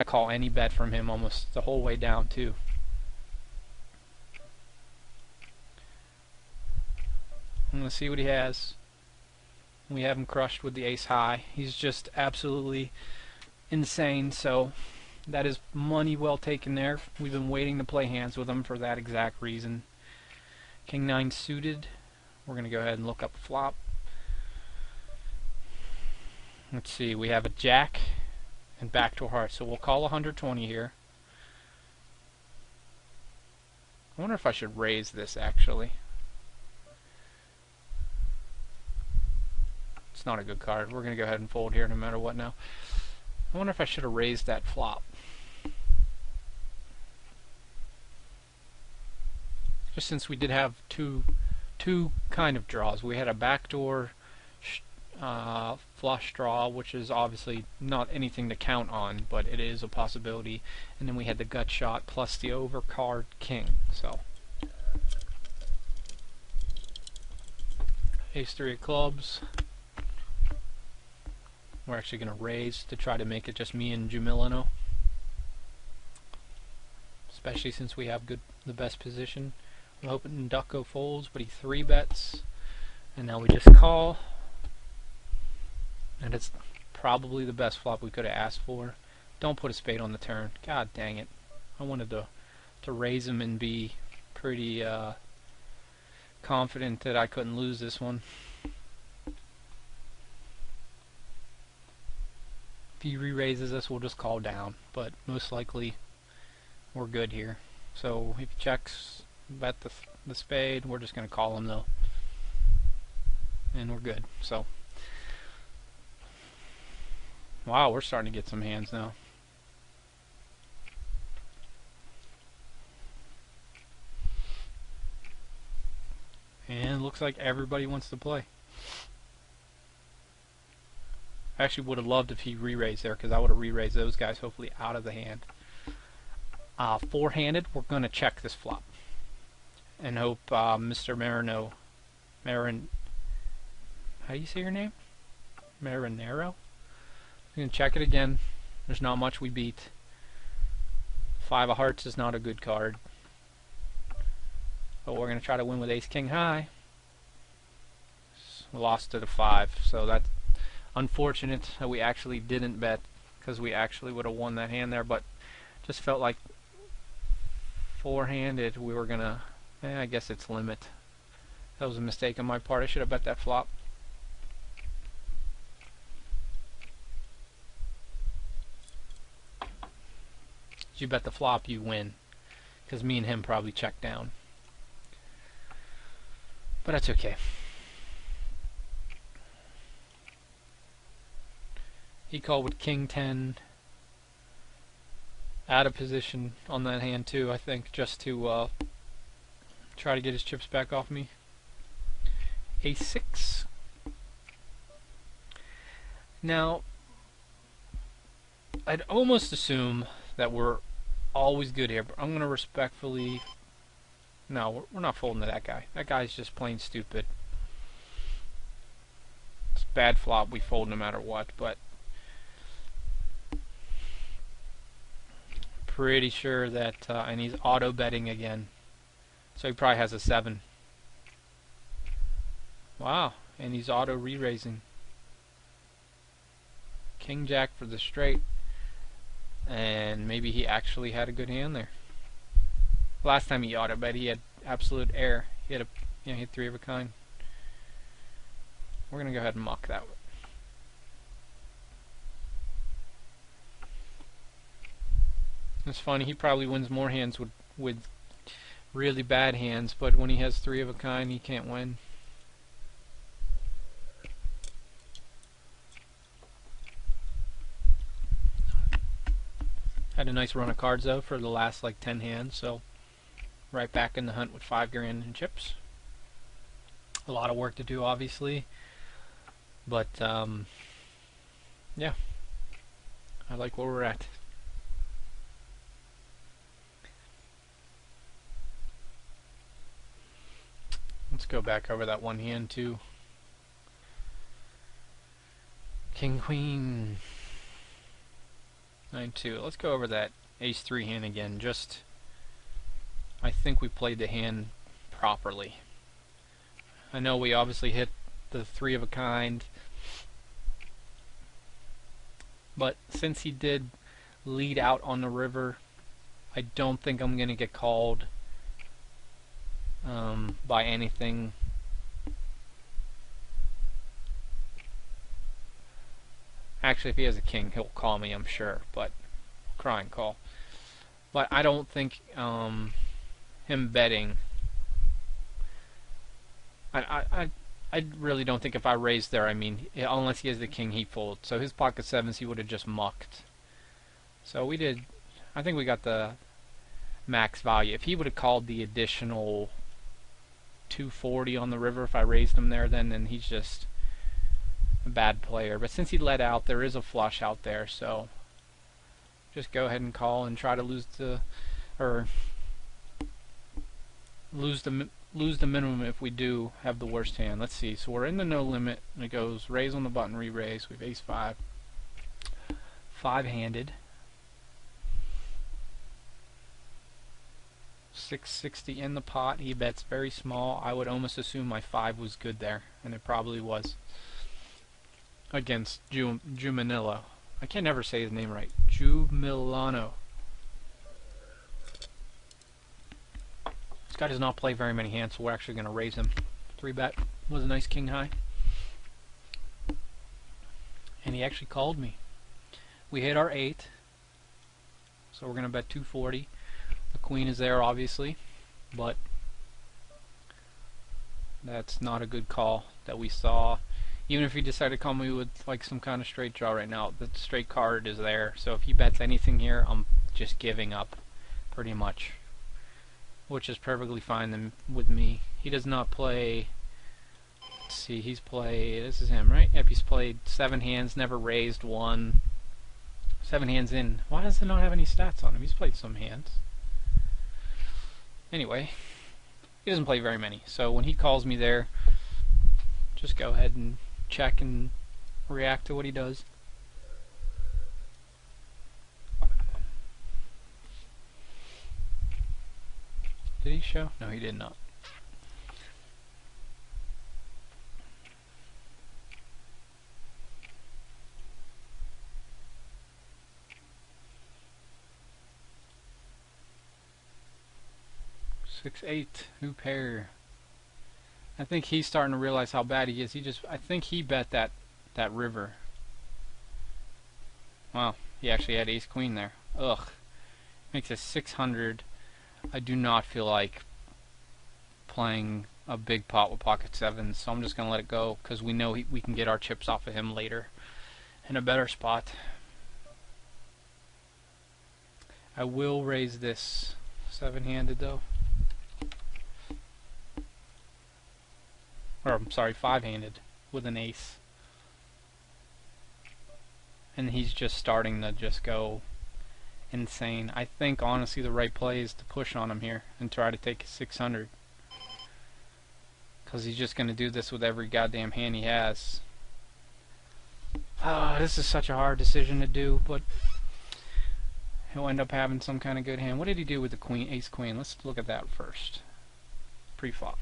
I call any bet from him almost the whole way down too. I'm going to see what he has. We have him crushed with the ace high. He's just absolutely insane, so that is money well taken there. We've been waiting to play hands with him for that exact reason. King 9 suited. We're going to go ahead and look up flop. Let's see, we have a jack and backdoor heart, so we'll call 120 here. I wonder if I should raise this actually. It's not a good card. We're going to go ahead and fold here no matter what now. I wonder if I should have raised that flop. Just since we did have two kind of draws. We had a backdoor flush draw, which is obviously not anything to count on, but it is a possibility. And then we had the gut shot plus the overcard king. So ace 3 of clubs. We're actually going to raise to try to make it just me and Jamilano, especially since we have the best position. I'm hoping Ducko folds, but he 3-bets, and now we just call, and it's probably the best flop we could have asked for. Don't put a spade on the turn. God dang it! I wanted to raise him and be pretty confident that I couldn't lose this one. If he re-raises us, we'll just call down, but most likely we're good here. So if he checks, bet the spade, we're just going to call him though, and we're good. So wow, we're starting to get some hands now. And looks like everybody wants to play. I actually would have loved if he re-raised there, because I would have re-raised those guys hopefully out of the hand. Four-handed, we're going to check this flop and hope Mr. Marin, how do you say your name? Marinero? I'm going to check it again. There's not much we beat. 5 of hearts is not a good card, but we're going to try to win with ace king high. Lost to the 5, so that's unfortunate that we actually didn't bet, because we actually would have won that hand there, but just felt like four-handed we were gonna, I guess it's limit. That was a mistake on my part. I should have bet that flop. If you bet the flop, you win, because me and him probably checked down, but that's okay. He called with king 10, out of position on that hand too, I think, just to try to get his chips back off me. Ace 6. Now, I'd almost assume that we're always good here, but I'm going to respectfully... No, we're not folding to that guy. That guy's just plain stupid. It's bad flop, we fold no matter what, but pretty sure that, and he's auto betting again, so he probably has a 7. Wow, and he's auto re-raising. King Jack for the straight, and maybe he actually had a good hand there. Last time he auto bet, he had absolute air. He had he had 3 of a kind. We're gonna go ahead and muck that one. It's funny, he probably wins more hands with really bad hands, but when he has 3 of a kind, he can't win. Had a nice run of cards though for the last like 10 hands, so right back in the hunt with 5 grand in chips. A lot of work to do, obviously, but yeah, I like where we're at. Let's go back over that one hand too. King Queen. 9-2. Let's go over that ace-3 hand again. Just, I think we played the hand properly. I know we obviously hit the 3 of a kind, but since he did lead out on the river, I don't think I'm going to get called by anything. Actually, if he has a king, he'll call me, I'm sure, but crying call. But I don't think him betting. I really don't think if I raised there, I mean, unless he has the king, he folds. So his pocket sevens, he would have just mucked. So we did. I think we got the max value. If he would have called the additional 240 on the river, if I raised him there, then he's just a bad player. But since he let out, there is a flush out there, so just go ahead and call and try to lose the minimum if we do have the worst hand. Let's see. So we're in the no limit, and it goes raise on the button, re-raise. We have ace-5, 5-handed. 660 in the pot. He bets very small. I would almost assume my 5 was good there, and it probably was. Against Jumanillo. I can never say his name right. Jumilano. This guy does not play very many hands, so we're actually going to raise him. 3-bet. Was a nice king high. And he actually called me. We hit our 8. So we're going to bet 240. The queen is there, obviously, but that's not a good call that we saw. Even if he decided to call me with like some kind of straight draw right now, the straight card is there. So if he bets anything here, I'm just giving up, pretty much, which is perfectly fine with me. He does not play. Let's see, he's played. This is him, right? Yep, he's played 7 hands, never raised one. 7 hands in. Why does he not have any stats on him? He's played some hands. Anyway, he doesn't play very many, so when he calls me there, just go ahead and check and react to what he does. Did he show? No, he did not. Six, 8, new pair. I think he's starting to realize how bad he is. I think he bet that river. Wow, he actually had ace queen there. Ugh. Makes it 600. I do not feel like playing a big pot with pocket sevens, so I'm just going to let it go because we know we can get our chips off of him later in a better spot. I will raise this 7-handed though. Or I'm sorry, 5-handed with an ace. And he's just starting to just go insane. I think honestly the right play is to push on him here and try to take his 600. Because he's just going to do this with every goddamn hand he has. This is such a hard decision to do, but he'll end up having some kind of good hand. What did he do with the queen, ace queen? Let's look at that first. Pre-flop.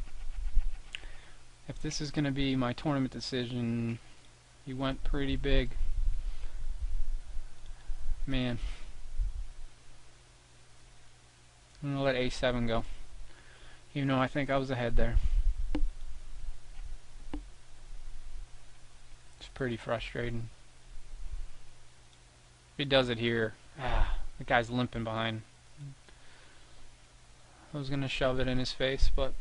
If this is going to be my tournament decision, he went pretty big. Man. I'm going to let a7 go. Even though I think I was ahead there. It's pretty frustrating. If he does it here, the guy's limping behind. I was going to shove it in his face, but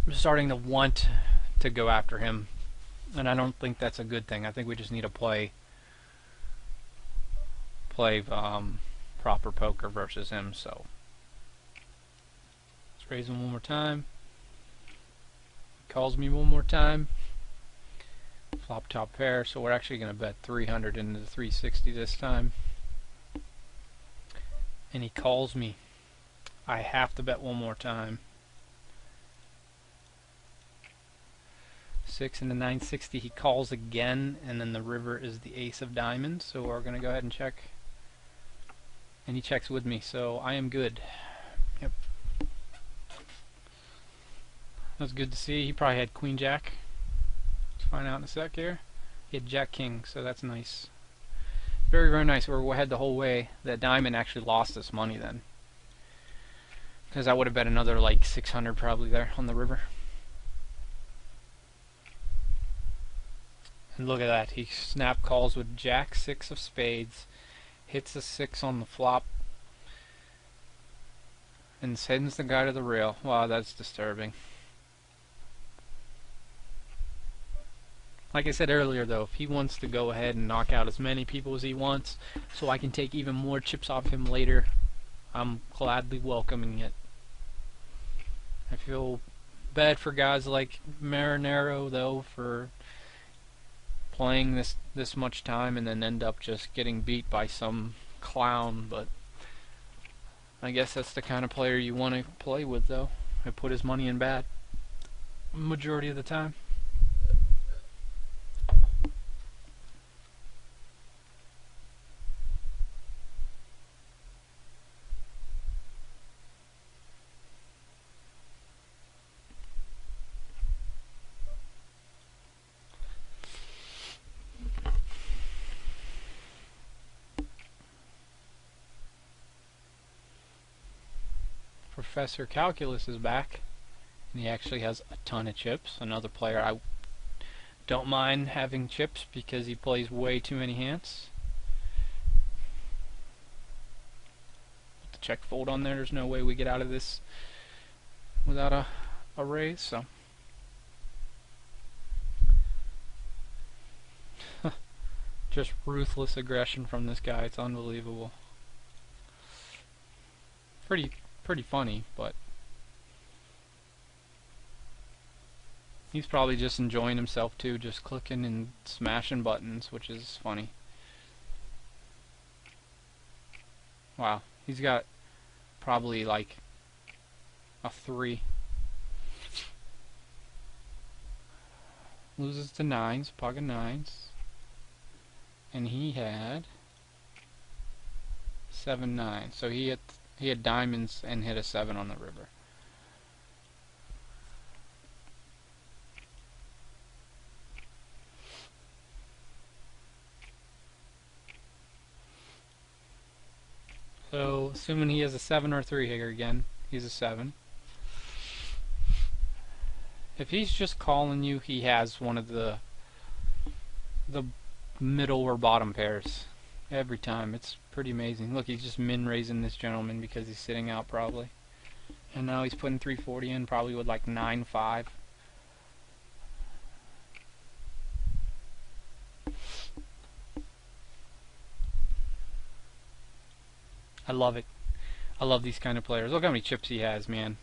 I'm starting to want to go after him, and I don't think that's a good thing. I think we just need to play proper poker versus him. So let's raise him one more time. He calls me one more time. Flop top pair, so we're actually going to bet 300 into the 360 this time. And he calls me. I have to bet one more time. 6 and the 960. He calls again, and then the river is the ace of diamonds. So we're going to go ahead and check. And he checks with me, so I am good. Yep. That's good to see. He probably had Queen Jack. Let's find out in a sec here. He had Jack King, so that's nice. Very, very nice. We're ahead the whole way. That diamond actually lost us money then, because I would have bet another like 600 probably there on the river. And look at that. He snap calls with Jack 6 of spades, hits a 6 on the flop, and sends the guy to the rail. Wow, that's disturbing. Like I said earlier though, if he wants to go ahead and knock out as many people as he wants so I can take even more chips off him later, I'm gladly welcoming it. I feel bad for guys like Marinero though for playing this much time and then end up just getting beat by some clown, but I guess that's the kind of player you want to play with though. I put his money in bad majority of the time. Professor Calculus is back, and he actually has a ton of chips. Another player I don't mind having chips because he plays way too many hands. Put the check fold on there. There's no way we get out of this without a raise, so just ruthless aggression from this guy. It's unbelievable. Pretty funny, but he's probably just enjoying himself too, just clicking and smashing buttons, which is funny. Wow, he's got probably like a 3. Loses to 9s, pocket 9s, and he had 7-9, so he had diamonds and hit a 7 on the river. So, assuming he has a 7 or 3 here again, he's a 7. If he's just calling you, he has one of the middle or bottom pairs. Every time. It's pretty amazing. Look, he's just min-raising this gentleman because he's sitting out probably. And now he's putting 340 in, probably with like 9-5. I love it. I love these kind of players. Look how many chips he has, man.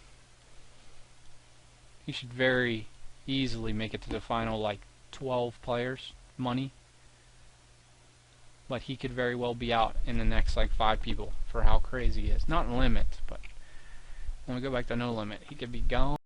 He should very easily make it to the final like 12 players money. But he could very well be out in the next like 5 people for how crazy he is. Not limit, but when we go back to no limit, he could be gone.